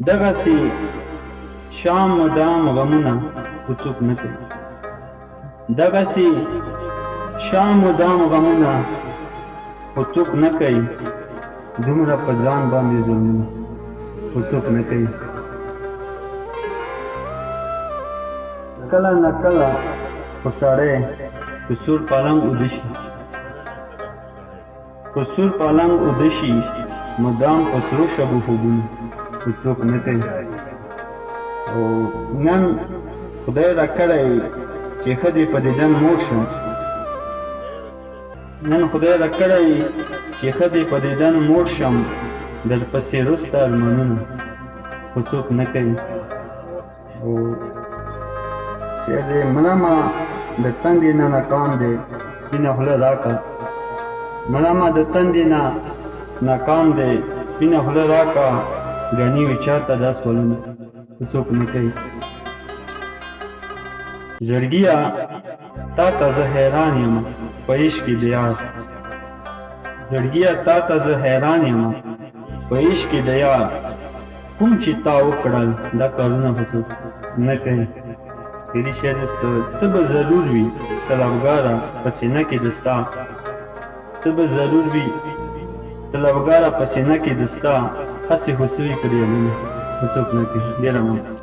دغسې شام مدام غمونه خو څوک نه کوي. دغسې شام مدام غمونه خو څوک نه کوي. دومره په ځان باندې ظلمونه خو څوک نه کوي. کله نه کله خو سړی په سور پالنګ اوده شي، په سور پالنګ اوده شي، مدام په سرو شبو خوبونه خو څوک نه کوي. او نن خدای راکړی چې ښځې په دیدن موړ شم، نن خدای راکړی چې ښځې په دیدن موړ شم، درپسې رسته ارمانونه خو څوک نه کوي. او چې دې ملامه د تندې نه ناکام دی سپینه خوله راکړه، ملامه د تندې نه ناکام دی سپینه خوله راکړه، ګنې وي چاته دا سوالونه خو څوک نه کوي. زړګیه تا ته زه حیران یم په عشق د یار، زړګیه تا ته زه حیران یم په عشق د یار، کوم چې تا وکړل دا کارونه خو څوک نه کوي. تیری شعر څه به ضرور وي طلبګاره په سینه کې د ستا، څه به ضرور وي طلبګاره په سینه کې د ستا، هسې خو سوي کړي خو څوک نه کوي. ډېره مننه.